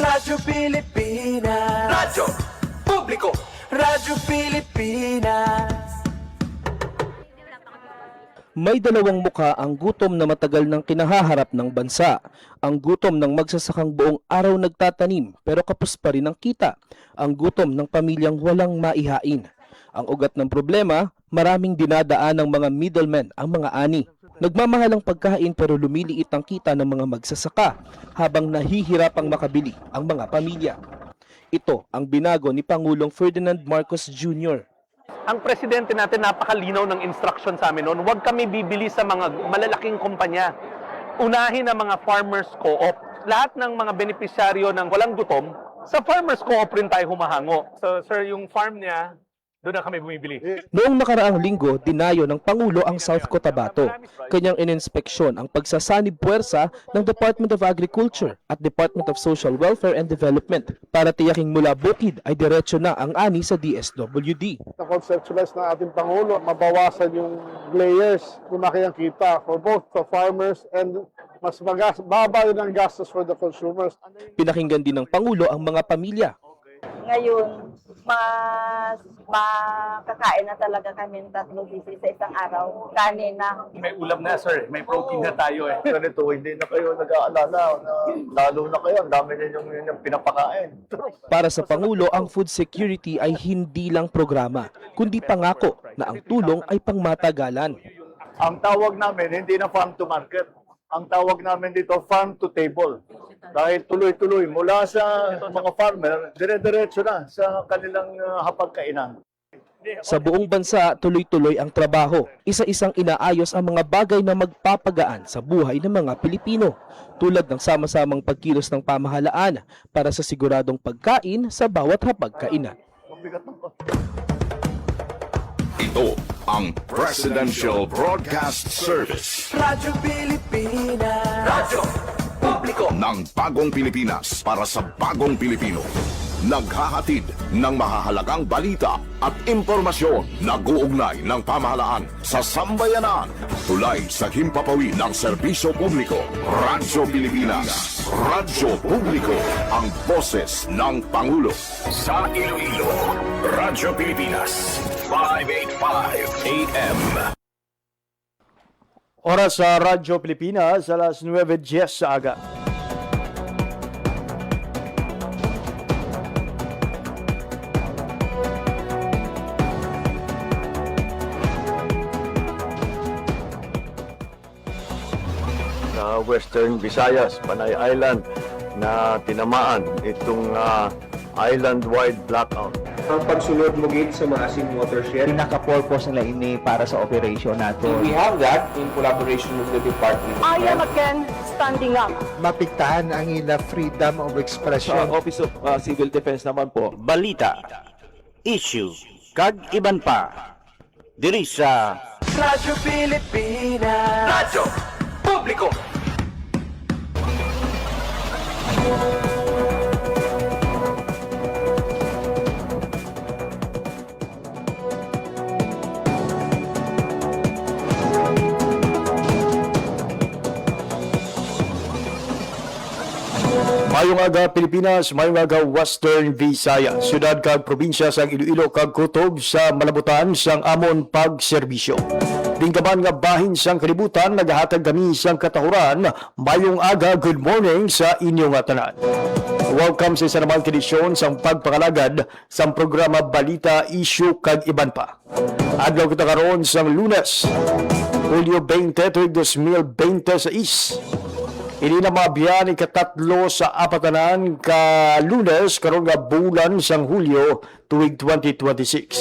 Radyo Pilipinas, Radyo Publiko, Radyo Pilipinas. May dalawang muka ang gutom na matagal nang kinahaharap ng bansa. Ang gutom ng magsasakang buong araw nagtatanim pero kapos pa rin ang kita. Ang gutom ng pamilyang walang maihain. Ang ugat ng problema, maraming dinadaan ng mga middlemen ang mga ani. Nagmamahal ang pagkain pero lumiliit ang kita ng mga magsasaka habang nahihirapang makabili ang mga pamilya. Ito ang binago ni Pangulong Ferdinand Marcos Jr. Ang presidente natin napakalinaw ng instruction sa amin noon, huwag kami bibili sa mga malalaking kumpanya. Unahin ang mga farmers co-op. Lahat ng mga benepisyaryo ng walang gutom, sa farmers co-op rin tayo humahango. So sir, yung farm niya, doon na kami bumibili. Noong nakaraang linggo, dinayo ng Pangulo ang South Cotabato. Kanyang ininspeksyon ang pagsasanib puwersa ng Department of Agriculture at Department of Social Welfare and Development para tiyaking mula bukid ay diretso na ang ani sa DSWD. Na-conceptualize ng ating Pangulo, mabawasan yung layers, lumaki ang kita for both the farmers and mas baba din ang gastos for the consumers. Pinakinggan din ng Pangulo ang mga pamilya. Ngayon, mas makakain na talaga kami ng 3 beses sa isang araw. Kanin na. May ulam na sir, may protein na tayo eh. Ganito, hindi na kayo nag-aalala na lalo na kayo, ang dami ninyong pinapakain. Para sa Pangulo, ang food security ay hindi lang programa, kundi pangako na ang tulong ay pangmatagalan. Ang tawag namin, hindi na farm to market. Ang tawag namin dito, farm to table. Dahil tuloy-tuloy, mula sa mga farmer, dire-diretso na sa kanilang hapagkainan. Sa buong bansa, tuloy-tuloy ang trabaho. Isa-isang inaayos ang mga bagay na magpapagaan sa buhay ng mga Pilipino, tulad ng sama-samang pagkilos ng pamahalaan para sa siguradong pagkain sa bawat hapagkainan. Ito ang Presidential Broadcast Service Radyo Pilipinas, Radyo Publiko ng Bagong Pilipinas para sa Bagong Pilipino. Naghahatid ng mahahalagang balita at impormasyon na guugnay ng pamahalaan sa sambayanan. Tulay sa himpapawid ng serbisyo publiko. Radyo Pilipinas. Radyo Publiko. Ang boses ng Pangulo. Sa Iloilo, Radyo Pilipinas. 585 AM. Oras sa Radyo Pilipinas, alas 9:10 sa aga. Sa Western Visayas, Panay Island, na tinamaan itong island-wide blackout. Ang pagsulod mo gate sa maasin watershed. Pinaka-purpose nila ini para sa operation nato. We have that in collaboration with the department. I am again standing up. Mapiktahan ang ila freedom of expression. Sa Office of Civil Defense naman po, Balita, issue, kag iban pa. Diri sa Radyo Pilipinas, Radyo Publiko. Mayong aga Pilipinas, mayong aga Western Visayas, syudad kag probinsya sa Iloilo kag kutob sa malabutan sang amon pagserbisyo. Dinggaman nga bahin sang kalibutan, nagahatag kami sang katahuran. Mayong aga, good morning sa inyong tanan. Welcome sa isa namang edisyon sang pagpakalagad sang programa Balita, Issue kag iban pa. Adlaw kita karon sang Lunes, Hulyo 20, tuig 2026. Ini na mabiyan ikatatlo sa apatanan ka Lunes karon nga bulan sang Hulyo tuig 2026.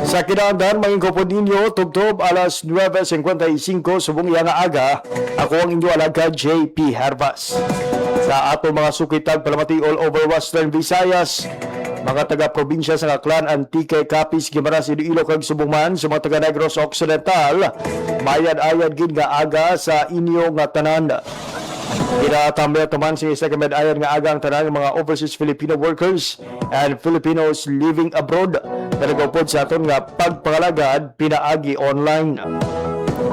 Sa kinahanglan maging kupod ninyo tugtob alas 9:55 subong iya nga aga. Ako ang inyo alaga JP Harvas. Sa ato mga sukitag palamati all over Western Visayas, mga taga-probinsya sa Aklan, Antique, Capiz, Guimaras, Iloilo, kag Subungman, sa mga taga-Negros Occidental, mayad-ayad gid nga aga sa inyo nga tanan. Kinatambay taman sa isa kamad ayad nga aga ang tanan ng mga overseas Filipino workers and Filipinos living abroad na nagupod sa aton nga pagpangalagad pinaagi online.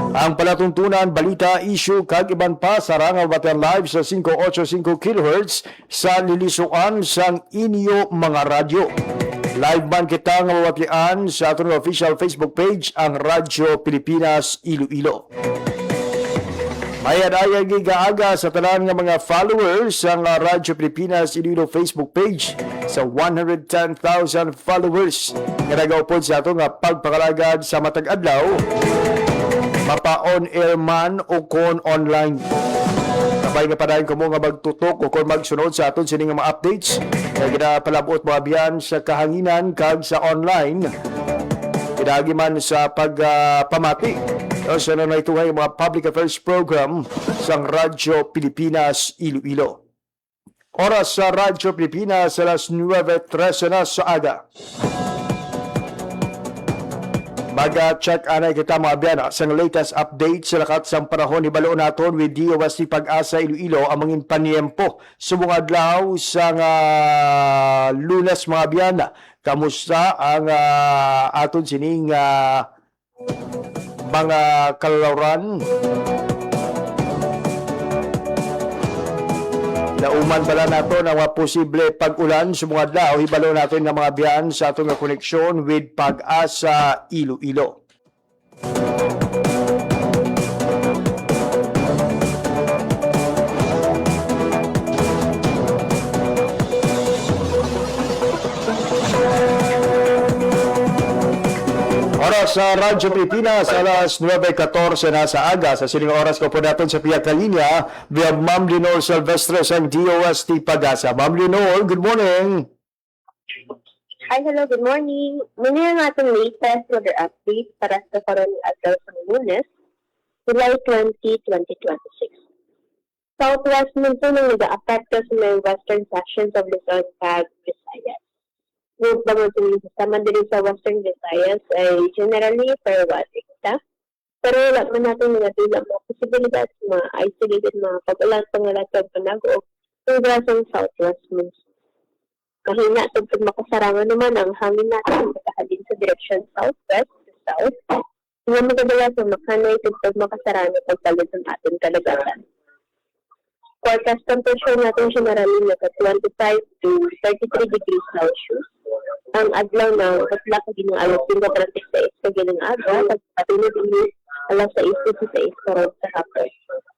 Ang palatuntunan, balita, issue, kag iban pa sa Rangaw Bataan Live sa 585 kHz sa lilisuan sang inyo mga radyo. Live man kita nga mawatian sa ating official Facebook page, ang Radyo Pilipinas Iloilo. Mayad-ayag gigaaga sa tanan nga mga followers ang Radyo Pilipinas Iloilo Facebook page sa 110,000 followers nga nagaupod sa ato nga pagpakalagad sa matag adlaw, mapa on-air man o kon online. Kapay nga padayon ko mo nga magtutok o kung magsunod sa aton sining mga updates na ginapalabot mo abiyan sa kahanginan kag sa online. Pinagi man sa pagpamati sa nanaytungay mga public affairs program sa Radyo Pilipinas Iloilo. Oras sa Radyo Pilipinas alas 9:13 na sa aga. Mag-check anay kita mga abiyana sa latest update sa lakat sa panahon ni balo naton with DOST Pag-asa Iloilo ang mangin paniempo sa mga adlaw sa Lunes mga abiyana. Kamusta ang aton sining mga kalauran? Nauman pala nato ng mga posible pag-ulan sa mga adlaw, hibalo natin ng mga biyan sa atong koneksyon with Pag-asa Iloilo. Oras sa Radyo Pilipinas, alas 9:14 na sa aga. Sa sining oras ko po natin sa Piyak Kalinya, via Ma'am Lenore Silvestre sa DOST Pag-asa. Ma'am Lenore, good morning. Hi, hello, good morning. Muna ang ating latest weather update para sa karon adlaw sa Lunes, July 20, 2026. Southwest monsoon ang nag-a-affect sa may western sections of Luzon, Cag, Visayas. Yung pag-unsing sistema din sa Western Visayas ay generally fair weather kita. Pero wala man natin nagatulang mga posibilidad sa mga isolated mga pag-ulan pangalatag panag-o ng grasong southwest monsoon. Mahina ito pag makasarangan naman ang hangin natin makahalin sa direction southwest to south. Nga magadalas ang makanay ito pag makasarangan pagpalit ng ating kalagatan. Forecast temperature natin generally nasa 25 to 33 degrees Celsius. Ang adlaw na katlak din ng alas 5:36 sa ginang aga, pagpatuloy din alas 6:16 karon sa hapon.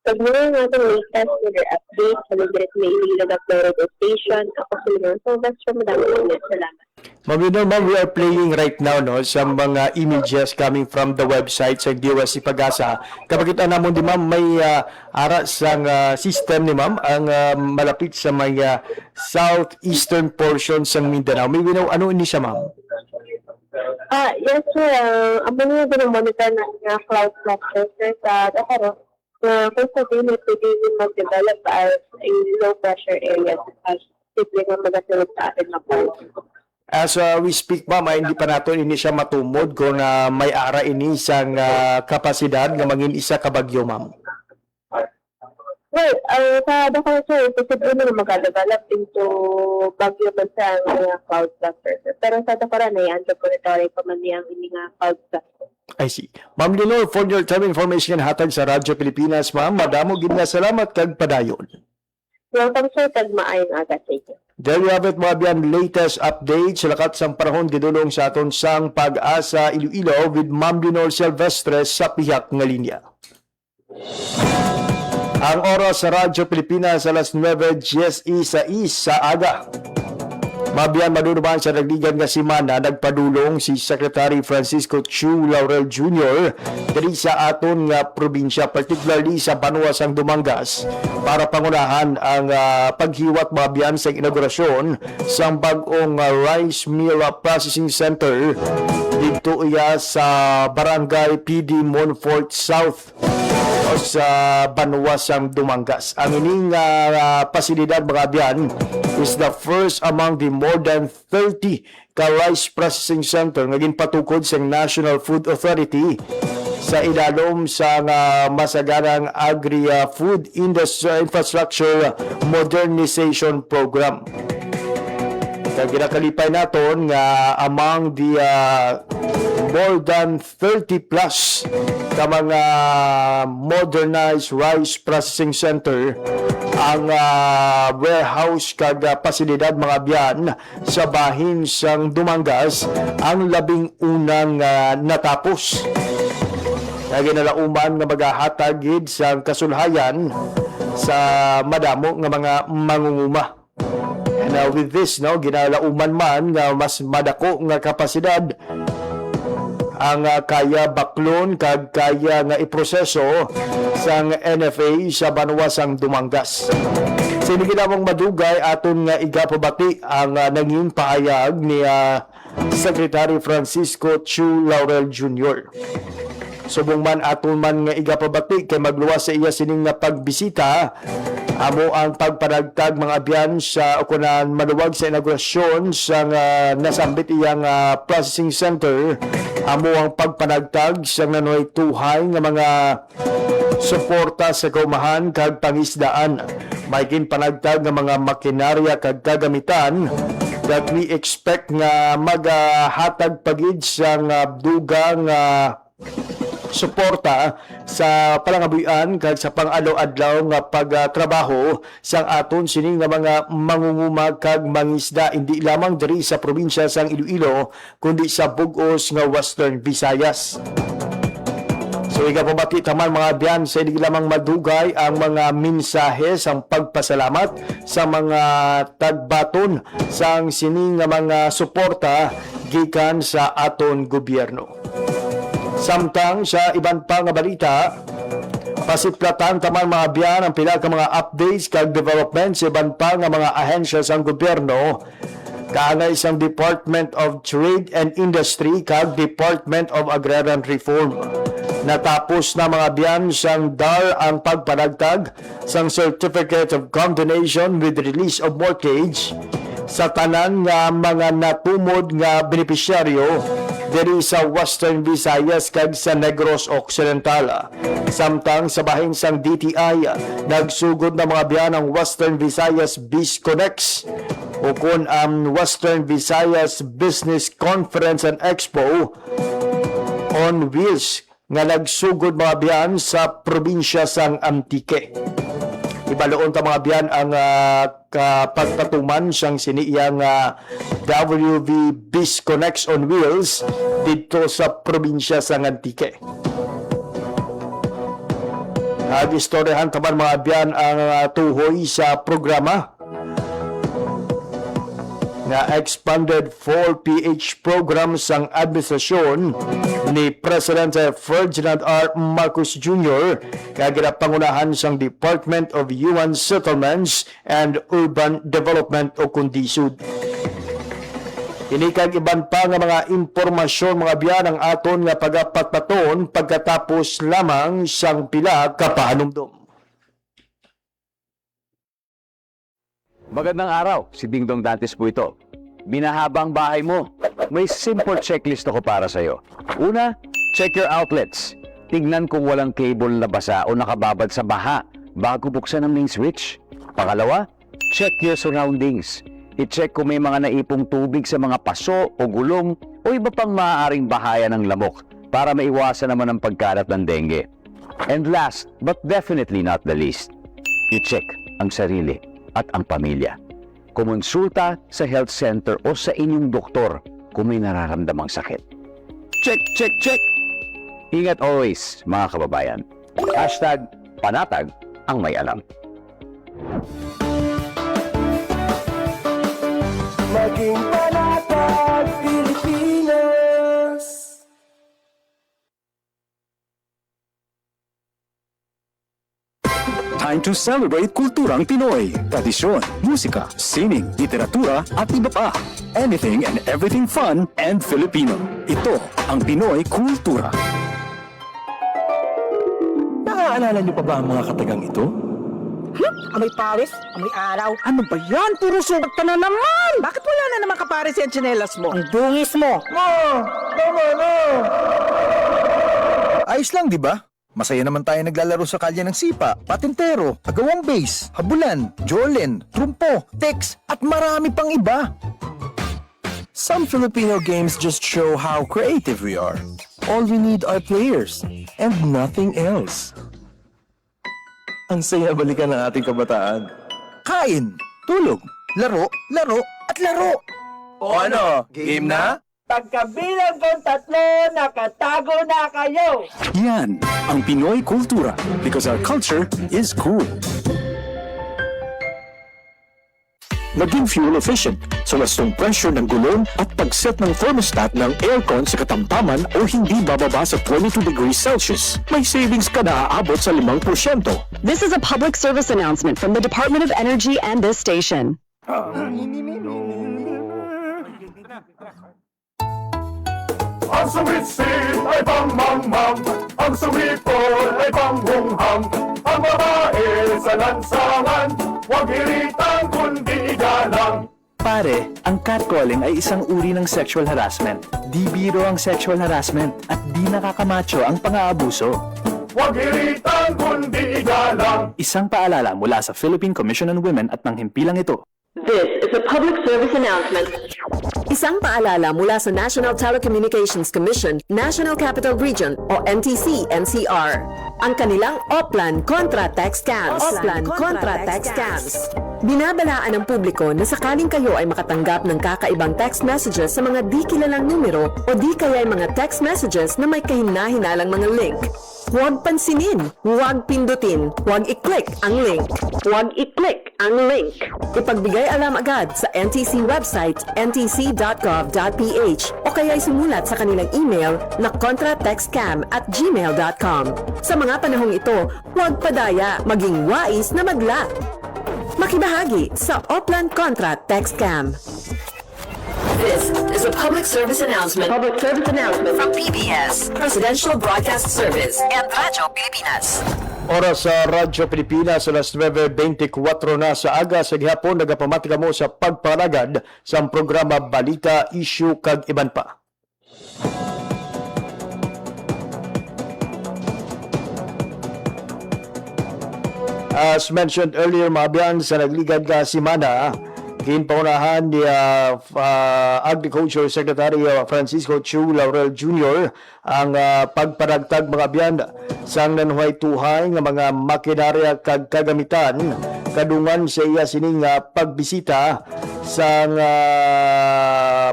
Pag muna yung ating latest weather update, Halugret may ililag up radio station. Ako sa Leon Silvestre, madami salamat. Ma'am, we are playing right now no sa mga images coming from the website sa DOST Pag-asa. Kapag kita namon di ma'am may ara sang system ni ma'am ang malapit sa may southeastern portion sa Mindanao. May winaw ano ini siya ma'am? Yes sir, ang mga monitor na cloud cluster sir sa Dakaro na kung sa din pwede mag-develop as a low pressure area as simple nga magasunod sa atin na po. As we speak ma'am, hindi pa nato ini siya matumod kung may ara ini sang kapasidad nga mangin isa ka bagyo ma'am. Well, sa Dakar sir, posible na mag-develop into bagyo man sa cloud cluster. Pero sa Dakar na yan, laboratory pa man niyang ini nga cloud cluster. I see. Ma'am Lenore, for your time information hatag sa Radyo Pilipinas ma'am, madamo gid nga salamat kag padayon. Welcome sir, kag maayong aga sa inyo. There you have it mga biyan, latest update sa lakat sang panahon gidulong sa aton sang Pag-asa Iloilo with Ma'am Lenore Silvestre sa Piyak nga linya. Ang oras sa Radyo Pilipinas alas 9:10 sa aga. Mabiyan maduduman sa nagligan nga simana, nagpadulong si Secretary Francisco Chu Laurel Jr. diri sa aton nga probinsya, particularly sa Banwa sang Dumangas, para pangunahan ang paghiwat mabiyan sa inaugurasyon sa bag-ong Rice Mill Processing Center dito iya sa Barangay PD Monfort South sa Banwa sang Dumangas. Ang ining pasilidad mga biyan is the first among the more than 30 ka rice processing center nga ginpatukod sa National Food Authority sa ilalom sa masaganang Agri-Food Infrastructure Modernization Program. Kaya ginakalipay naton nga among the more than 30 plus ka mga modernized rice processing center ang warehouse kag pasilidad mga biyan sa bahin sang Dumangas ang 11 natapos. Kaya ginalauman nga maghahatag gid sa kasulhayan sa madamo nga mga mangunguma. And with this, ginalauman man nga mas madako nga kapasidad ang kaya baklon kag kaya nga iproseso sang NFA sa banwa sang Dumangas. Sini ginamang madugay aton nga igapabati ang nanging pahayag ni Secretary Francisco Chu Laurel Jr. Subong man aton man nga igapabati kay magluwas sa iya sining nga pagbisita amo ang pagpanagtag mga biyan sa ukunan maluwag sa inaugurasyon sa nasambit iyang processing center amo ang pagpanagtag sa nanoy tuhay nga mga suporta sa kaumahan kag pangisdaan may panagtag nga mga makinarya kag kagamitan that we expect nga maghatag pagid sa dugang suporta sa palangabuyan kag sa pang-adlaw-adlaw nga pagtrabaho sang aton sining nga mga mangunguma kag mangisda hindi lamang diri sa probinsya sang Iloilo kundi sa bug-os nga Western Visayas. So igapabati taman mga biyan sa hindi lamang madugay ang mga mensahe sang pagpasalamat sa mga tagbaton sang sining nga mga suporta gikan sa aton gobyerno. Samtang sa iban pa nga balita, pasiplatan taman mga biyan ang pila ka mga updates kag development sa iban pa nga mga ahensya sang gobyerno kaangay sang Department of Trade and Industry kag Department of Agrarian Reform. Natapos na mga biyan sang DAR ang pagpanagtag sang Certificate of Condonation with Release of Mortgage sa tanan nga mga natumod nga benepisyaryo diri sa Western Visayas kag sa Negros Occidental. Samtang sa bahin sang DTI, nagsugod na mga biyan ang Western Visayas BizConnex o kun ang Western Visayas Business Conference and Expo on Wheels nga nagsugod mga biyan sa probinsya sang Antique. Ibaloon ta mga biyan ang kapagpatuman siyang siniyang WV BizConnex on Wheels dito sa probinsya sang Antique. Nag-istoryahan taman mga biyan ang tuhoy sa programa na expanded 4PH program sang administrasyon ni President Ferdinand R. Marcos Jr. kaya pangunahan sang Department of Human Settlements and Urban Development o kundisud. Inikag iban pa nga mga impormasyon mga biyan ang aton nga pagapatpaton pagkatapos lamang sang pila ka pahanumdum. Magandang araw, si Dingdong Dantes po ito. Binahabang bahay mo. May simple checklist ako para sa'yo. Una, check your outlets. Tignan kung walang cable na basa o nakababad sa baha bago buksan ang main switch. Pangalawa, check your surroundings. I-check kung may mga naipong tubig sa mga paso o gulong o iba pang maaaring bahaya ng lamok para maiwasan naman ang pagkalat ng dengue. And last, but definitely not the least, i-check ang sarili at ang pamilya. Kumonsulta sa health center o sa inyong doktor kung may nararamdamang sakit. Check, check, check! Ingat always, mga kababayan. #panatag ang may alam. Maging panatag, Pilipinas. Time to celebrate kulturang Pinoy. Tradisyon, musika, sining, literatura at iba pa. Anything and everything fun and Filipino. Ito ang Pinoy Kultura. Naaalala niyo pa ba ang mga katagang ito? Amoy Paris, amoy araw. Ano ba yan? Puro sugat ka na naman! Bakit wala na naman kapares yung tsinelas mo? Ang dungis mo! Tama na! Ayos lang, di ba? Masaya naman tayo naglalaro sa kalye ng sipa, patintero, agawang base, habulan, jolen, trumpo, text, at marami pang iba. Some Filipino games just show how creative we are. All we need are players and nothing else. Ang saya balikan ng ating kabataan. Kain, tulog, laro, laro, at laro. O ano, game na? Pagkabilang kong 3, nakatago na kayo! Yan ang Pinoy kultura because our culture is cool. Maging fuel efficient sa wastong pressure ng gulong at pag-set ng thermostat ng aircon sa katamtaman o hindi bababa sa 22 degrees Celsius. May savings ka na aabot sa 5%. This is a public service announcement from the Department of Energy and this station. Ang sumit-sit ay pang-mam-mam, ang sumipol ay pang-hum-ham, ang babae sa lansangan, huwag iritan kundi igalang. Pare, ang catcalling ay isang uri ng sexual harassment. Di biro ang sexual harassment at di nakakamacho ang pang-aabuso. Huwag iritan kundi igalang. Isang paalala mula sa Philippine Commission on Women at ng himpilang ito. This is a public service announcement. Isang paalala mula sa National Telecommunications Commission, National Capital Region o NTC-NCR. Ang kanilang Oplan Contra Text Scams. Oplan Contra Text Scams. Binabalaan ng publiko na sakaling kayo ay makatanggap ng kakaibang text messages sa mga di kilalang numero o di kaya ay mga text messages na may kahina-hinalang mga link. Huwag pansinin, huwag pindutin, huwag i-click ang link. Huwag i-click ang link. Ipagbigay alam agad sa NTC website ntc.gov.ph o kaya sumulat sa kanilang email na contratextcam@gmail.com. Sa mga panahong ito, huwag padaya, maging wais na magla. Makibahagi sa Oplan Contra Text Scam. This is a public service announcement. Public service announcement From PBS, Presidential Broadcast Service, and Radyo Pilipinas. Oras sa Radyo Pilipinas, alas 9:24 na sa aga sa gihapon, nagapamatika mo sa pagparagad sa programa Balita, Issue kag iban pa. As mentioned earlier, mga biyan, sa nagligad ka simana, ginpaunahan ni Agriculture Secretary Francisco Chu Laurel Jr. ang pagparagtag mga biyan sa nanuhay-tuhay ng mga makinarya kag kagamitan kadungan sa iya sining pagbisita sa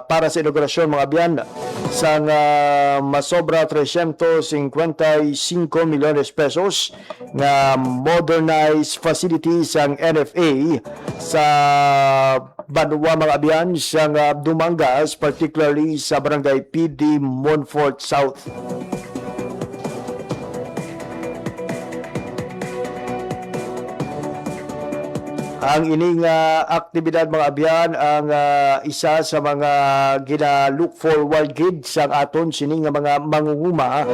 para sa inaugurasyon mga biyan sa masobra 355 milyones pesos na modernized facilities ang NFA sa Banwa mga biyan sa Dumangas, particularly sa Barangay PD Monfort South. Ang ining aktibidad mga abyan ang isa sa mga gina-look forward gid sa aton sining mga mangunguma,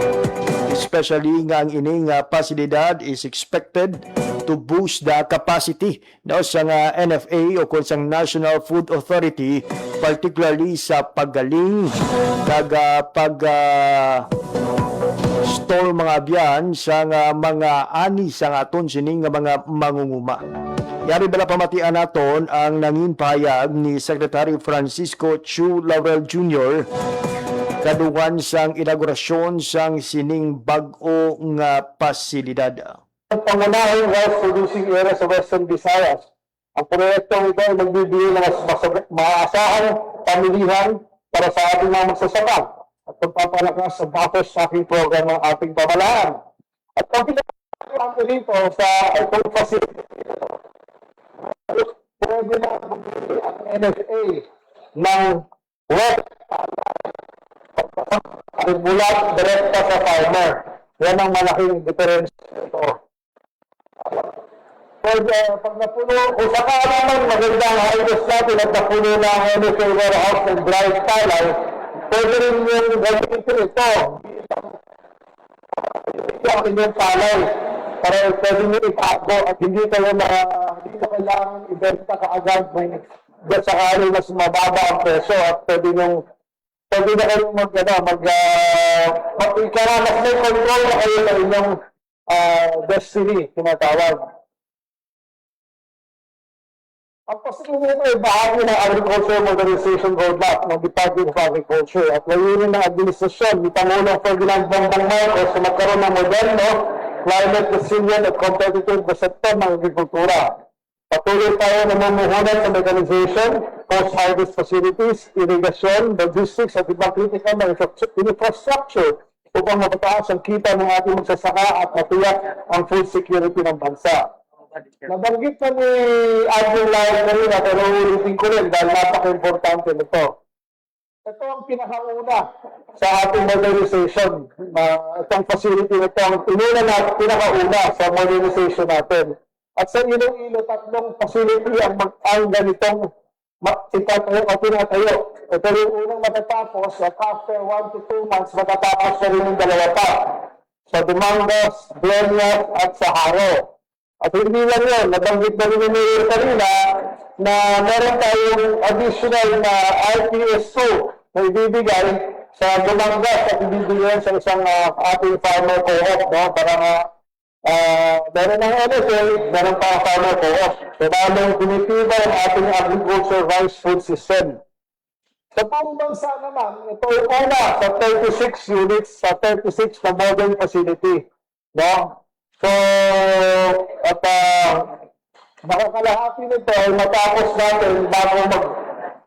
especially nga ang ining pasilidad is expected to boost the capacity daw sa NFA o kung sa National Food Authority, particularly sa paggaling kag store mga abyan sa mga ani sa aton sining mga mangunguma. Yari bala pamatian naton ang nangin pahayag ni Secretary Francisco Chu Laurel Jr. kadungan sang inaugurasyon sang sining bag-o nga pasilidad. Ang pangunahing rice producing area sa Western Visayas. Ang proyektong ito ay magbibigay ng maasahang pamilihan para sa ating mga magsasaka at pagpapalakas sa buffer stocking program ng ating pamalaan. At ang pinag-aaral dito sa ipong facility, pwede na magbibigay ang NFA ng wet mula direkta sa farmer. Yan ang malaking difference ito. Pwede, pag napuno, kung saka naman magandang harvest natin at napuno ng NFA warehouse ng dry style, pwede rin yung gamitin ito. Ito ang inyong palay para pwede nyo itakbo at hindi kayo hindi ko kailangan ibenta kaagad may sakali mas mababa ang presyo at pwede na kayo mas may control na kayo sa inyong destiny, tinatawag. Ang pasilyo nito ay bahagi ng Agriculture Modernization Roadmap ng Department of Agriculture at layunin ng administrasyon ni Pangulong Ferdinand Bongbong Marcos sa magkaroon ng moderno, climate resilient at competitive na sektor ng agrikultura. Patuloy tayo na mamumuhunan sa mechanization, post-harvest facilities, irrigation, logistics at ibang critical na infrastructure upang mapataas ang kita ng ating magsasaka at matiyak ang food security ng bansa. Nabanggit na ni Admiral Lai kanina, pero ulitin ko rin dahil napaka-importante nito. Ito ang pinakauna sa ating modernization. Itong facility na ito ang pinakauna sa modernization natin. At sa Iloilo, 3 facility ang ganitong itatayo o pinatayo. Ito yung unang matatapos at after 1 to 2 months matatapos na rin yung 2 pa. Sa Dumangas, Blenheim at sa Haro. At hindi lang yun, nabanggit na rin ni Mayor kanina na meron tayong additional na RTS2 na ibibigay sa Dumangas at ibibigay sa isang ating farmer co-op, no? Para meron ng NSA, meron pa farmer co-op. So, lalong pinitiba ang ating agriculture rice food system. Sa buong bansa naman, ito ay una sa 36 units, sa 36 na modern facility. No? So, at makakalahati nito ay matapos natin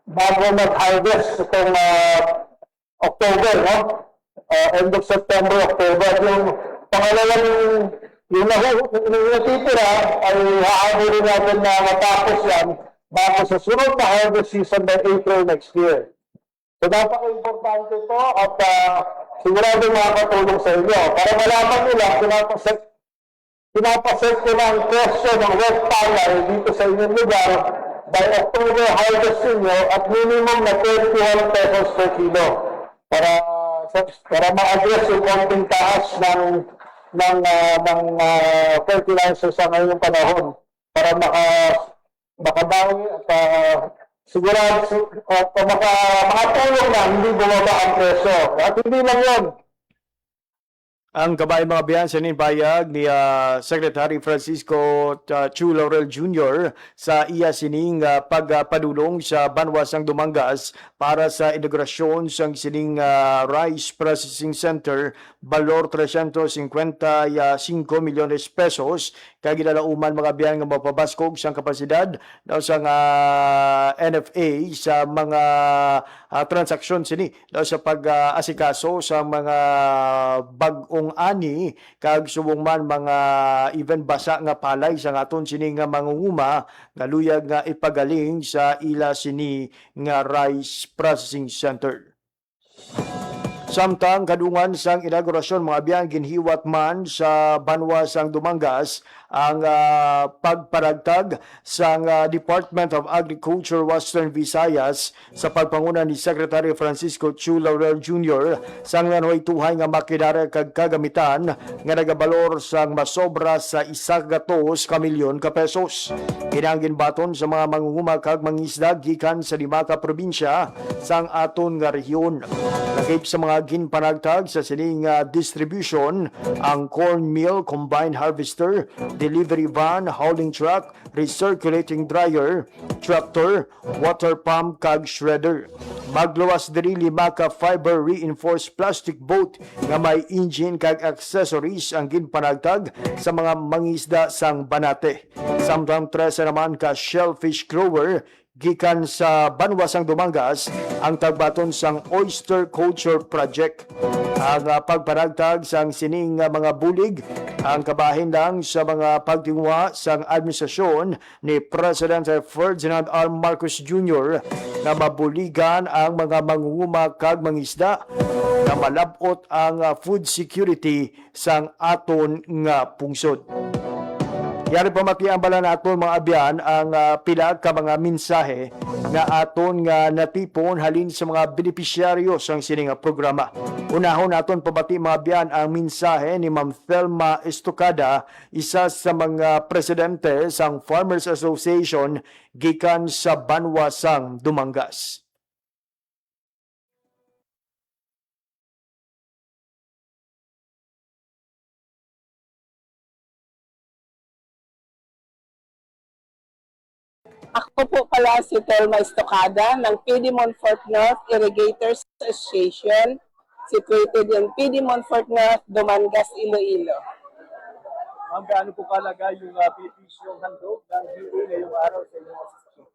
bago mag-harvest itong October, no? End of September, October. Yung pangalawang, yung natitira ay hahabulin natin na matapos yan bago sa sunod na harvest season by April next year. So, napaka-importante ito at sigurado makakatulong sa inyo. Para malaman nila, pinapaset ko ng presyo ng wet palay dito sa inyong lugar by October harvest ninyo at minimum na 21 pesos per kilo para ma-address yung konting taas ng fertilizer sa ngayong panahon para makabawi at sigurado at makatulong na hindi bumaba ang presyo. At hindi lang yun. Ang kabayan mga biyan sa ninbayag ni Secretary Francisco Chu Laurel Jr. sa iya sining pagpadulong sa Banwasang Dumangas para sa inaugurasyon sa sining Rice Processing Center valor 355 milyones pesos kay ginalauman mga biyan nga mapabaskog sa kapasidad daw sa NFA sa mga transaksyon sini daw sa pag-asikaso sa mga bag-ong ani kag subong man mga even basa nga palay sa aton sini nga mangunguma nga luyag nga ipagaling sa ila sini nga Rice Processing Center. Samtang kadungan sang inaugurasyon mga biyan ginhiwat man sa Banwasang Dumangas ang pagparagtag sa Department of Agriculture Western Visayas sa pagpanguna ni Secretary Francisco Chu Laurel Jr. sang nanoy tuhay nga makinarya kag kagamitan nga nagabalor sang masobra sa 1.2 milyon ka pesos. Kinangin baton sa mga mangunguma kag mangisda gikan sa 5 ka probinsya sang aton nga rehiyon. Lakip sa mga ginpanagtag sa sining distribution ang corn mill, combined harvester, delivery van, hauling truck, recirculating dryer, tractor, water pump kag shredder. Magluwas diri 5 ka fiber reinforced plastic boat nga may engine kag accessories ang ginpanagtag sa mga mangisda sang Banate. Samtang 13 naman ka shellfish grower gikan sa Banwasang Dumangas ang tagbaton sang Oyster Culture Project. Ang pagpanagtag sang sining mga bulig ang kabahin lang sa mga pagtingwa sang administrasyon ni President Ferdinand R. Marcos Jr. na mabuligan ang mga mangunguma kag mangisda na malabot ang food security sang aton nga pungsod. Yari pamakiambala naton mga abyan ang pila ka mga mensahe nga aton nga natipon halin sa mga benepisyaryo sang sining programa. Unahon naton pabati mga abyan ang mensahe ni Ma'am Thelma Estocada, isa sa mga presidente sang Farmers Association gikan sa Banwasang Dumangas. Ako po pala si Telma Estocada ng PD Montfort North Irrigators Association, situated in PD Montfort North, Dumangas, Iloilo. Ang gaano po kalaga yung beneficyong handog ng DA ngayong araw sa inyong asosasyon?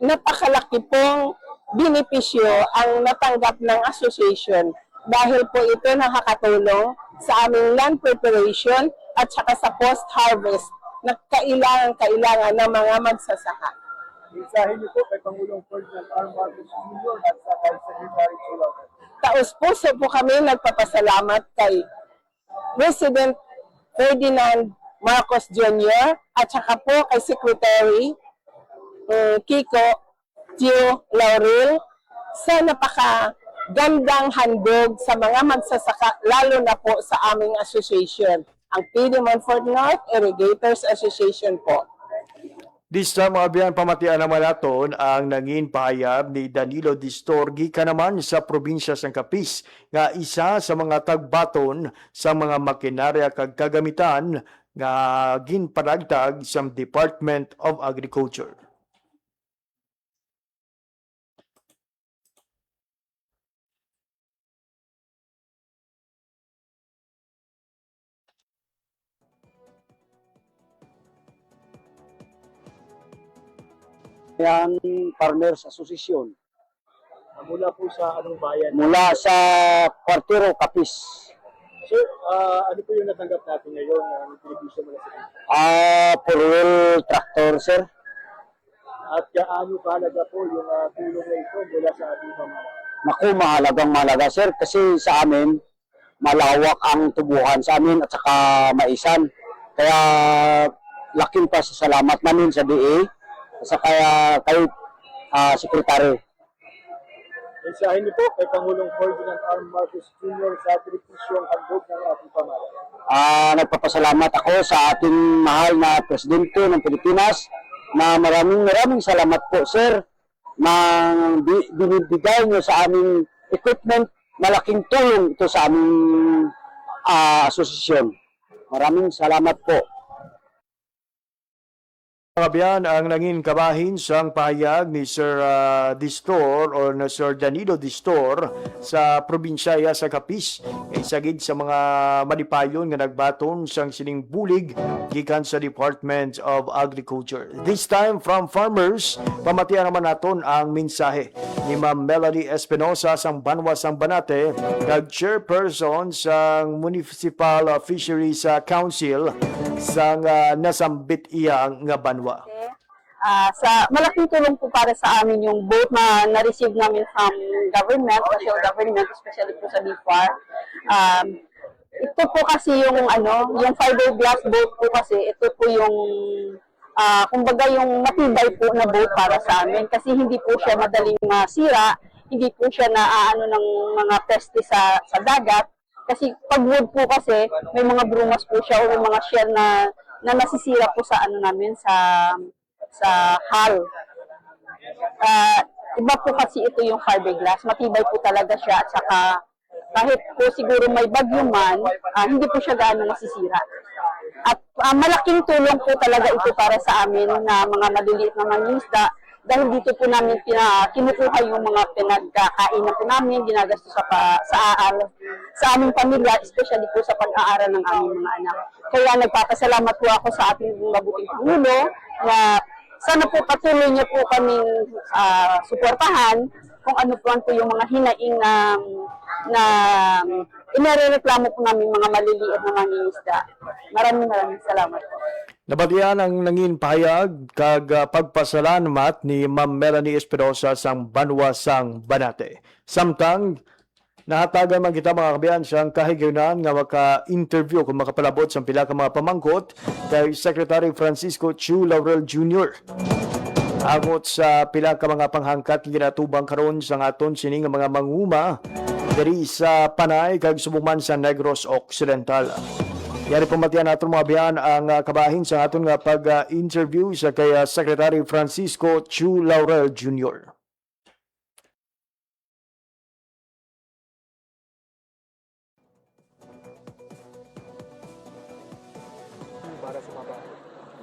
Napakalaki pong benepisyo ang natanggap ng association dahil po ito nakakatulong sa aming land preparation at saka sa post-harvest na kailangan ng mga magsasaka. Mensahe niyo po kay Pangulong Ferdinand R. Marcos Jr. at sa kay Secretary Chulaga. Taos-puso po kami nagpapasalamat kay President Ferdinand Marcos Jr. at saka po kay Secretary Kiko Tio Laurel sa napakagandang handog sa mga magsasaka, lalo na po sa aming association, ang PD Montfort North Irrigators Association po. This time, mga biyan, pamatian naman natin ang nangin pahayag ni Danilo Distor gikan naman sa probinsya ng Capiz nga isa sa mga tagbaton sa mga makinarya kag kagamitan nga ginparagtag sa Department of Agriculture. Yan Farmers Association. Mula po sa anong bayan? Mula sa Cuartero, Capiz. So, ano po yung natanggap natin ngayon ng benepisyo mula sa inyo? Four-wheel tractor, sir. At gaano kahalaga po yung tulong na ito mula sa ating pamamayan? Naku, mahalaga, sir. Kasi sa amin, malawak ang tubuhan sa amin at saka maisan. Kaya, laking pasasalamat namin sa DA sa kay Secretary. Mensahe niyo po kay Pangulong Ferdinand R. Marcos Jr. sa benepisyong handog ng ating pamahalaan. Nagpapasalamat ako sa ating mahal na Presidente ng Pilipinas na maraming salamat po, sir, na binibigay niyo sa aming equipment. Malaking tulong ito sa aming asosasyon. Maraming salamat po. Mga biyan, ang nangin kabahin sa pahayag ni Sir Distor o na Sir Danilo Distor sa probinsya sa Capiz ay sagid sa mga manipayon nga nagbaton sang sining bulig gikan sa Department of Agriculture. This time from farmers, pamatian naman naton ang mensahe ni Ma'am Melanie Espinosa sang Banwa sang Banate kag chairperson sang Municipal Fisheries Council sang nasambit iya nga Banwa. Sa malaking tulong po para sa amin yung boat na na-receive namin from government, national government, especially po sa DFAR. Ito po kasi yung yung fiberglass boat po kasi ito po yung kumbaga yung matibay po na boat para sa amin kasi hindi po siya madaling masira, hindi po siya naaano ng mga peste sa dagat. Kasi pag wood po kasi may mga brumas po siya o may mga shell na nasisira po sa namin sa hull. Iba po kasi ito yung fiberglass, matibay po talaga siya at saka kahit po siguro may bagyo man, hindi po siya gaano nasisira. At malaking tulong po talaga ito para sa amin na mga maliliit na mangingisda dahil dito po namin kinukuha yung mga pinagkakainan po namin, ginagastos sa aming pamilya, especially po sa pag-aaral ng aming mga anak. Kaya nagpapasalamat po ako sa ating mabuting Pangulo na sana po patuloy niyo po kaming suportahan kung ano po yung mga hinaing na inireklamo po namin mga maliliit na mangingisda. Maraming salamat po. Nabatian ang nangin pahayag kag pagpasalamat ni Ma'am Melanie Espinosa sang Banwa sang Banate. Samtang nahatagan man kita mga kabayan siyang kahigayunan nga maka-interview kung makapalabot sa pila ka mga pamangkot kay Secretary Francisco Chu Laurel Jr. Angot sa pila ka mga panghangkat ginatubang karon sa aton sining mga manguma diri sa Panay kag Subuman sa Negros Occidental. Yari pamatian natin mga biyan ang kabahin sa aton nga pag-interview sa kay Secretary Francisco Chu Laurel Jr.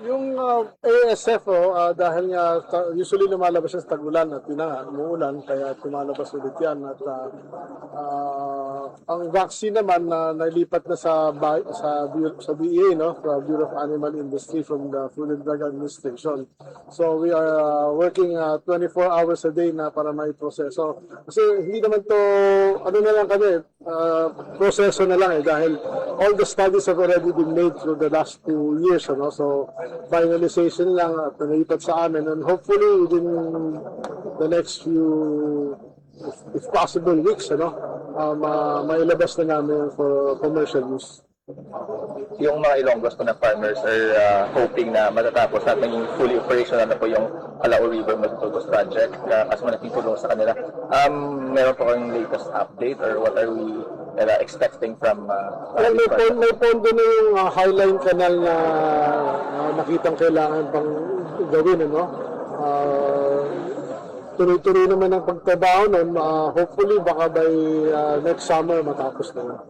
Yung ASF, dahil nga usually lumalabas siya sa tag-ulan at yun na nga, umuulan, kaya lumalabas ulit yan. At ang vaccine naman na nalipat na sa BA, no, from Bureau of Animal Industry from the Food and Drug Administration. So we are working 24 hours a day na para may proseso. Kasi hindi naman to, ano na lang kami, proseso na lang dahil all the studies have already been made through the last 2 years, ano. So finalization lang at nalipat sa amin, and hopefully within the next few, if possible, weeks, ano, mailabas na namin for commercial use. Yung mga Ilonggos po na farmers are hoping na matatapos at maging fully operational na po yung Alao River Matutugos Project kasi malaking tulong sa kanila. Meron po kayong latest update or what are we expecting from may pondo na yung Highline Canal na nakitang kailangan pang gawin, ano. Tuloy-tuloy naman ang pagtrabaho nun. Hopefully baka by next summer matapos na.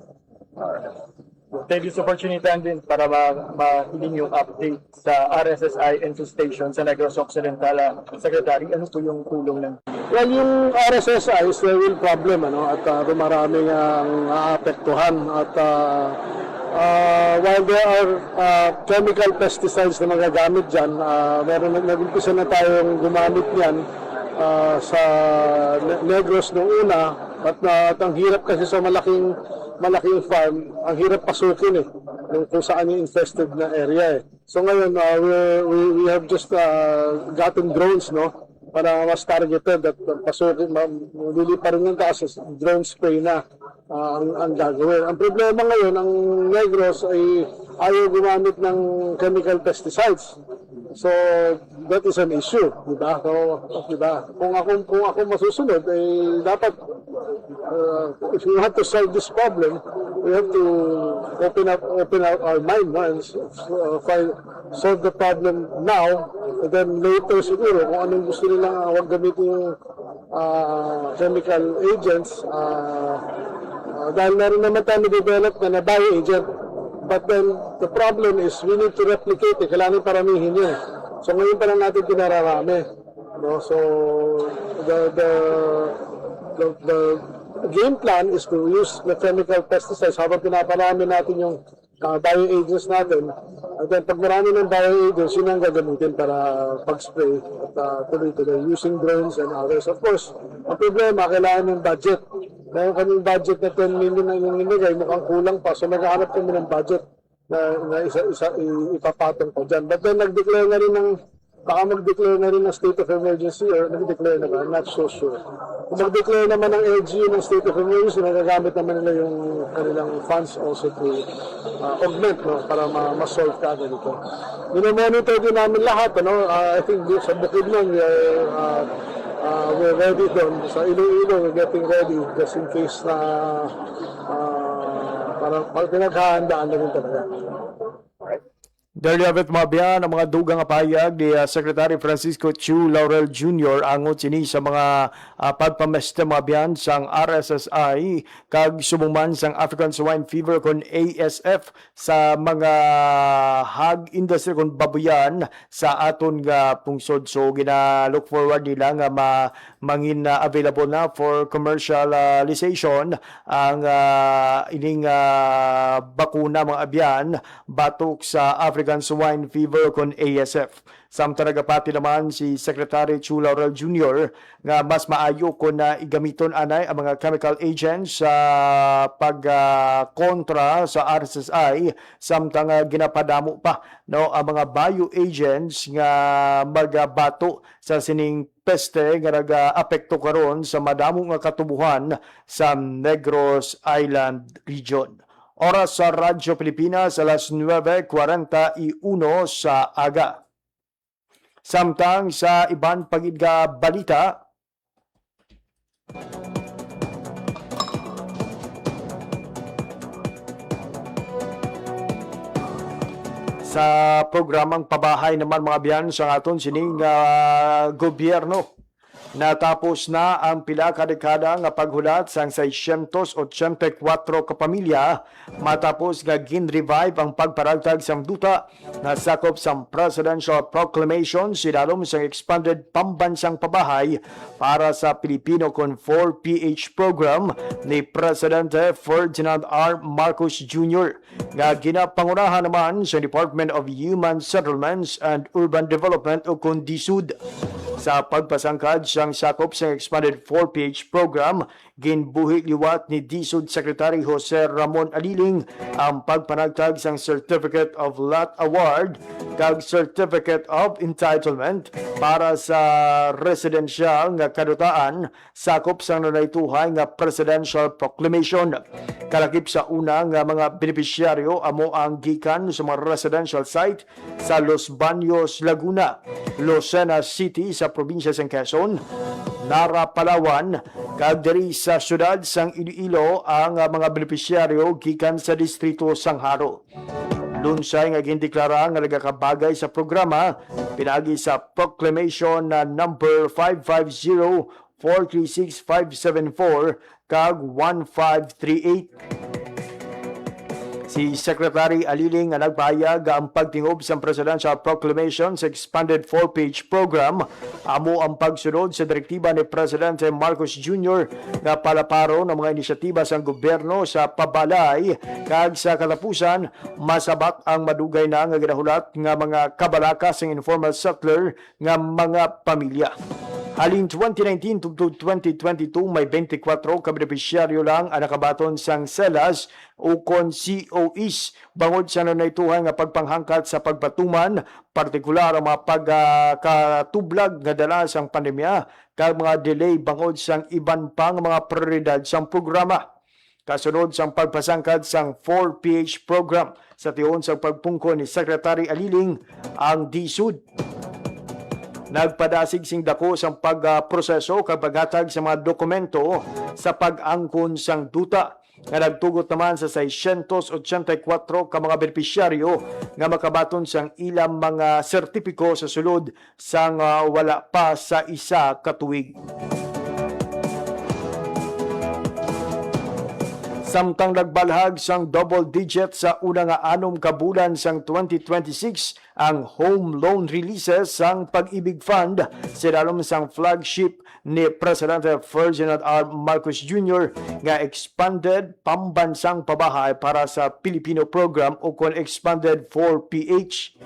Take this opportunity din para mahiling yung update sa RSSI and sa station sa Negros Occidental. Secretary, ano po yung tulong ng? Well, yung RSSI is a real problem, ano, at maraming naapektuhan. At while there are chemical pesticides na magagamit dyan, nag-umpisa na tayong gumamit niyan sa Negros noong una. At ang hirap kasi sa malaking farm, ang hirap pasukin kung saan yung infested na area. So ngayon, we have just gotten drones, no, para mas targeted at pasukin, liliparin yung taas, drone spray na ang gagawin. Ang problema ngayon, ang Negros ay ayaw gumamit ng chemical pesticides. So that is an issue, di ba? So, di ba? Kung ako masusunod, dapat if we want to solve this problem, we have to open out our mind, no, and solve the problem now, and then later siguro kung anong gusto nilang huwag gamitin yung chemical agents, dahil meron naman tayo na-develop na bio-agent. But then, the problem is, we need to replicate, kailangan paramihin yun. So, ngayon pa lang natin pinararami. No? So, the game plan is to use the chemical pesticides habang pinaparami natin yung bio-agents natin. And then, pag marami ng bio-agents, yun ang gagamitin para pag-spray at tuloy-tuloy, using drones and others. Of course, ang problema, kailangan ng budget. Meron kaming budget na 10 million na inilagay, mukhang kulang pa. So naghahanap kami ng budget na ipapatong ko dyan. But then nag-declare na rin baka mag-declare na rin ng state of emergency or nag-declare na ba? I'm not so sure. Kung mag-declare naman ng LGU ng state of emergency, nagagamit naman nila yung kanilang funds also to augment, no, para ma-solve ka ganito. Minomonitor din namin lahat, ano. I think sa Bukidnon, we're ready doon. Sa Iloilo, we're getting ready just in case na parang pinaghahandaan na rin talaga. Dahil yavet mabiyan ang mga dugang pahayag ni Secretary Francisco Chu Laurel Jr. angot sini sa mga pagpamesta mabiyan sang RSSI kag sumuman sang African Swine Fever kon ASF sa mga hog industry kon babuyan sa aton nga pungsod. So gina-look forward nila nga mangin available na for commercialization ang ining bakuna mga abyan batok sa African Swine Fever kon ASF. Samtang nagapati naman si Secretary Chu Laurel Jr. nga mas maayo kung na igamiton anay ang mga chemical agents sa pagkontra sa RSSI samtang ginapadamo pa, no, ang mga bio-agents nga magbato sa sining peste nga nag-apekto karon sa madamong nga katubuhan sa Negros Island region. Oras sa Radyo Pilipinas, alas 9:41 sa aga. Samtang sa iban pagidga balita, sa programang pabahay naman mga biyan sa aton sining gobyerno Natapos na ang pila ka dekada nga paghulat sang 684 ka pamilya matapos nga gin-revive ang pagparagtag sang duta na sakop sang Presidential Proclamation sidalom sang expanded pambansang pabahay para sa Pilipino con 4PH program ni Presidente Ferdinand R. Marcos Jr. nga ginapangunahan naman sa Department of Human Settlements and Urban Development o DSUD. Sa pagpasangkad siyang sakop sa expanded 4PH program, ginbuhi liwat ni DSUD Secretary Jose Ramon Aliling ang pagpanagtag sang Certificate of Lot Award kag Certificate of Entitlement para sa residential nga kadutaan sakop sang nanaytuhay nga Presidential Proclamation. Kalakip sa una nga mga benepisyaryo amo ang gikan sa mga residential site sa Los Baños, Laguna, Lucena City sa probinsya ng Quezon, Nara, Palawan, kag diri sa syudad sang Iloilo ang mga benepisyaryo gikan sa distrito Sangharo. Lunsay nga gindeklara nga nagakabagay sa programa pinagi sa Proclamation na number 550-436-574 kag 1538. Si Secretary Aliling nga nagpahayag ang pagtingob sa Presidential Proclamation sa expanded 4PH program amo ang pagsunod sa direktiba ni Presidente Marcos Jr. nga palaparo ng mga inisyatiba sa gobyerno sa pabalay kag sa katapusan masabat ang madugay na nga ginahulat nga mga kabalakas ng informal settler nga mga pamilya. Halin 2019 to 2022 may 24 ka benepisyaryo lang ang nakabaton sang SELAS o kon COEs bangod sa nanaytuhan nga pagpanghangkat sa pagpatuman, partikular ang mga pagkatublag nga dala sang pandemya kag mga delay bangod sang iban pang mga prioridad sang programa. Kasunod sang pagpasangkad sang 4PH program sa tiyon sa pagpungko ni Secretary Aliling ang DSUD nagpadasig sing dako sang pagproseso kag paghatag sa mga dokumento sa pag-angkon sang duta nga nagtugot naman sa 684 ka mga benepisyaryo nga makabaton sang ilang mga sertipiko sa sulod sang wala pa sa isa ka tuig. Samtang nagbalhag sang double digit sa una nga 6 ka bulan sang 2026 ang home loan releases sang Pag-ibig Fund sidalom sang flagship ni Presidente Ferdinand R. Marcos Jr. nga expanded pambansang pabahay para sa Pilipino program o kon expanded 4PH.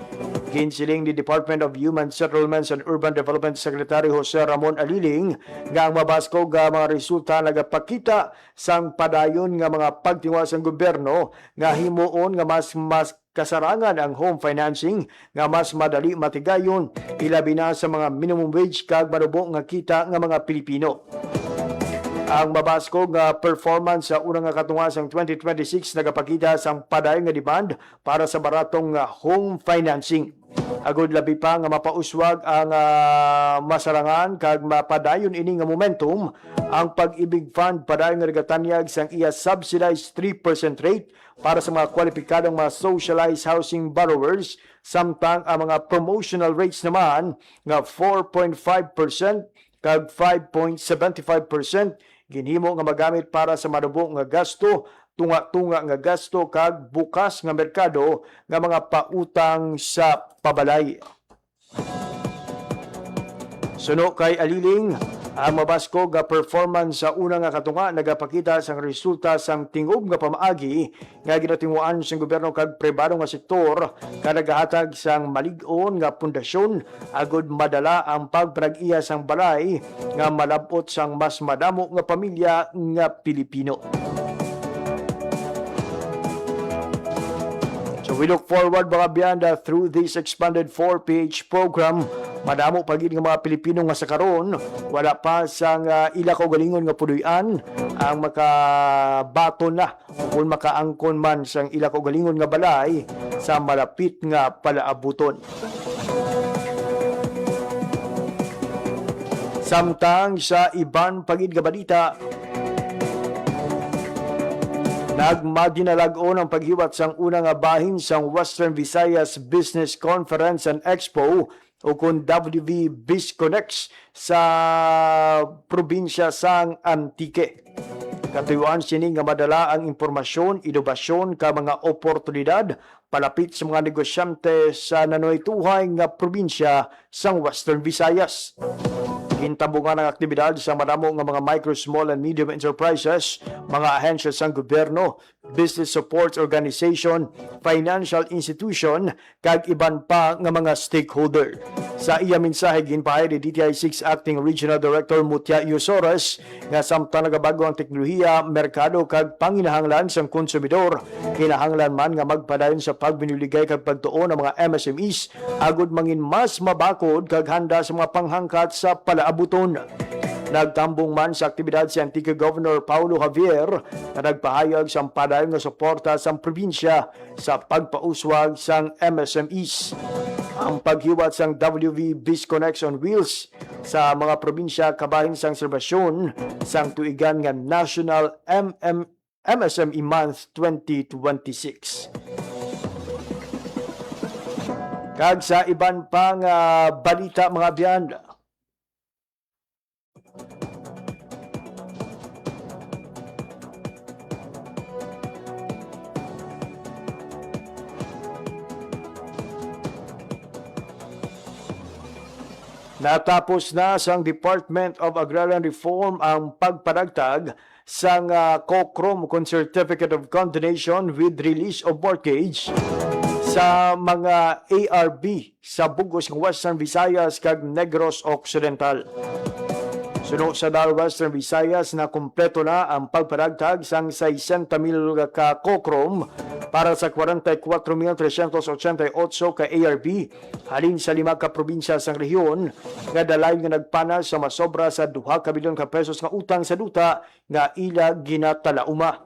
Ginsiling ni Department of Human Settlements and Urban Development Secretary Jose Ramon Aliling nga ang mabaskog mga resulta nagapakita sang padayon nga mga pagtingwa sang gobyerno nga himuon nga mas kasarangan ang home financing nga mas madali matigayon ilabi na sa mga minimum wage kag manubo nga kita nga mga Pilipino. Ang mabaskog nga performance sa unang nga katungasang 2026 nagapakita sang paday nga demand para sa baratong home financing. Agod labi pa nga mapauswag ang masarangan kag mapadayon ini nga momentum ang Pag-ibig Fund paday nga nagatanyag sang iya subsidized 3% rate para sa mga kwalipikadong mga socialized housing borrowers samtang ang mga promotional rates naman nga 4.5% kag 5.75% ginhimo nga magamit para sa manubo nga gasto, tunga-tunga nga gasto kag bukas nga merkado nga mga pautang sa pabalay. Suno kay Aliling, ang mabaskog nga performance sa una nga katunga nagapakita sang resulta sang tingob nga pamaagi nga ginatinguan sa gobyerno kag pribado nga sektor nga nagahatag sang malig-on nga pundasyon agud madala ang pagpanag-iya sang balay nga malabot sang mas madamo nga pamilya nga Pilipino. So we look forward mga biyanda through this expanded 4PH program. Madamo pagid nga mga Pilipino nga sa karon wala pa sang ila kaugalingon nga puduy-an ang makabaton na kung makaangkon man sang ila kaugalingon nga balay sa malapit nga palaabuton. Samtang sa iban pagid nga balita, nagmadinalagon ang paghiwat sang una nga bahin sang Western Visayas Business Conference and Expo o kung WV BizConnex sa probinsya sang Antique. Katuyuan sini nga madala ang impormasyon, inobasyon ka mga oportunidad palapit sa mga negosyante sa nanoytuhay nga probinsya sang Western Visayas. Gintabungan ang aktibidad sa madamo nga mga micro, small and medium enterprises, mga ahensya sang gobyerno, business support organization, financial institution, kag iban pa nga mga stakeholder. Sa iya mensahe ginpahay ni DTI 6 Acting Regional Director Mutya Yusores nga samtang nagabago ang teknolohiya, merkado kag panginahanglan sang konsumidor, kinahanglan man nga magpadayon sa pagbinuligay kag pagtuon ng mga MSMEs agud mangin mas mabakod kag handa sa mga panghangkat sa palaabuton. Nagtambong man sa aktibidad si Antique Governor Paulo Javier na nagpahayag sa padayon nga suporta sa probinsya sa pagpauswag sang MSMEs. Ang paghiwat sang WV BizConnex on Wheels sa mga probinsya kabahin sang serbasyon sang tuigan nga National MSME Month 2026. Kag sa iban pang balita mga biyan, natapos na sang Department of Agrarian Reform ang pagpadagtag sang COCROM con Certificate of Condonation with Release of Mortgage sa mga ARB sa bugos ng Western Visayas kag Negros Occidental. Sunod sa Dar Western Visayas na kumpleto na ang pagpadagtag sang 60,000 ka COCROM para sa 44,388 ka ARB halin sa 5 ka probinsya sang rehiyon nga dalay nga nagpana sa masobra sa 2 ka bilyon ka pesos nga utang sa duta nga ila ginatalauma.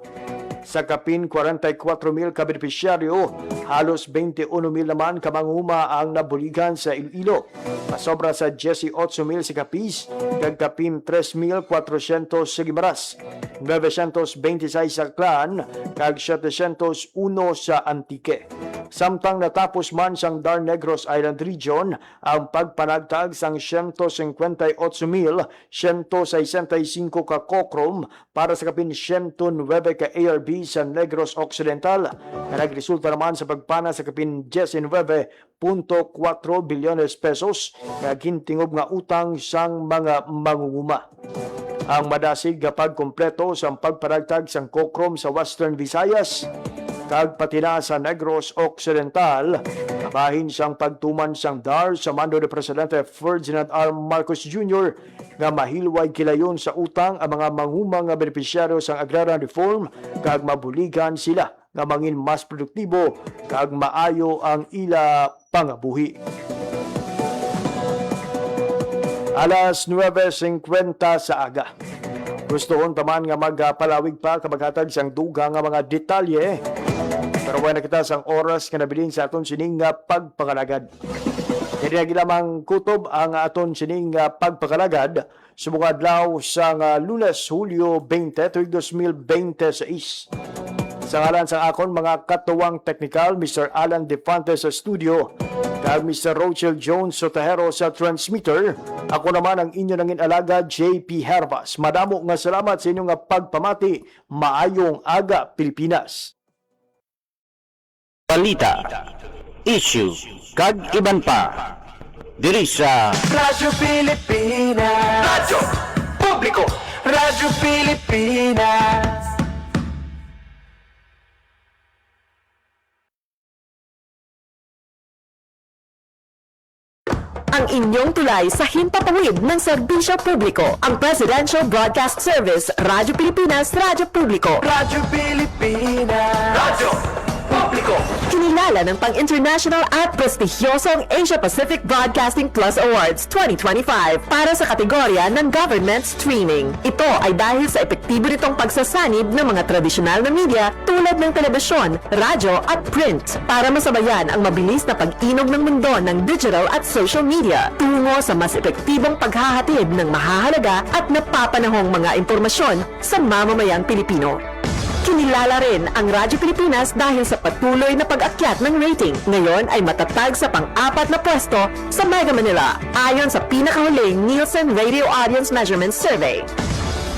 Sa kapin 44,000 ka benepisyaryo, halos 21,000 naman ka manguma ang nabuligan sa Iloilo. Masobra sa 18,000 sa Capiz, kag kapin 3,400 sa Guimaras, 926 sa Aklan, kag 701 sa Antique. Samtang natapos man sang Dar Negros Island Region ang pagpanagtag sang 158,165 ka COCROM para sa kapin 109 ka ARB sa Negros Occidental na nagresulta naman sa pagpana sa kapin 19.4 bilyones pesos na gintingob nga utang sang mga mangunguma. Ang madasig nga pagkompleto sa pagpanagtag sang COCROM sa Western Visayas kag pati na sa Negros Occidental, kabahin sang pagtuman sang DAR sa mando ni Presidente Ferdinand R. Marcos Jr. nga mahilway kilayon sa utang ang mga mangumang nga benepisyaryo sang agrarian reform kag mabuligan sila nga mangin mas produktibo kag maayo ang ila pangabuhi. Alas 9:50 sa aga. Gustoon taman nga magpalawig pa kabaghatag sang dugang nga mga detalye. Pero wala na kita sang oras nga nabilin sa aton sining pagpakalagad. Hindi na gilamang kutob ang aton sining pagpakalagad subong adlaw sa Lunes, Hulyo 20, 2026. Sa ngalan sa akon mga katuwang technical, Mr. Alan Defante sa studio, kag Mr. Rochelle Jones Sotahero sa transmitter, ako naman ang inyo nangin alaga, JP Hervas. Madamo nga salamat sa inyong pagpamati. Maayong aga, Pilipinas. Balita, issue, kag iban pa. Diri sa Radyo Pilipinas. Radyo Publiko. Radyo Pilipinas. Ang inyong tulay sa himpapawid ng serbisyo publiko. Ang Presidential Broadcast Service, Radyo Pilipinas, Radyo Publiko. Radyo Pilipinas. Radyo Publiko. Kinilala ng pang-international at prestigyosong Asia Pacific Broadcasting Plus Awards 2025 para sa kategorya ng Government Streaming. Ito ay dahil sa epektibo nitong pagsasanib ng mga tradisyonal na media tulad ng telebisyon, radyo at print para masabayan ang mabilis na pag-inog ng mundo ng digital at social media tungo sa mas epektibong paghahatid ng mahahalaga at napapanahong mga impormasyon sa mamamayang Pilipino. Kinilala rin ang Radyo Pilipinas dahil sa patuloy na pag-akyat ng rating. Ngayon ay matatag sa pang-4 na pwesto sa Mega Manila ayon sa pinakahuling Nielsen Radio Audience Measurement Survey.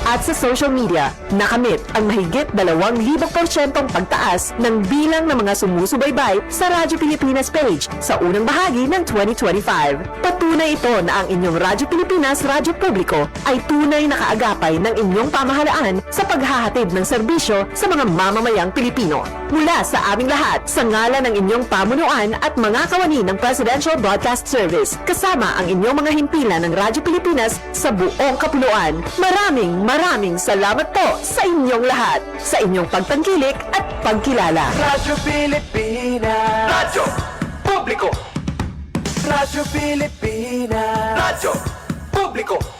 At sa social media, nakamit ang mahigit 2,000% pagtaas ng bilang ng mga sumusubaybay sa Radyo Pilipinas page sa unang bahagi ng 2025. Patunay ito na ang inyong Radyo Pilipinas Radyo Publiko ay tunay na kaagapay ng inyong pamahalaan sa paghahatid ng serbisyo sa mga mamamayang Pilipino. Mula sa aming lahat, sa ngalan ng inyong pamunuan at mga kawani ng Presidential Broadcast Service, kasama ang inyong mga himpilan ng Radyo Pilipinas sa buong kapuluan. Maraming salamat po sa inyong lahat, sa inyong pagtangkilik at pagkilala. Radyo Pilipinas. Radyo Publiko. Radyo Pilipinas. Radyo Publiko.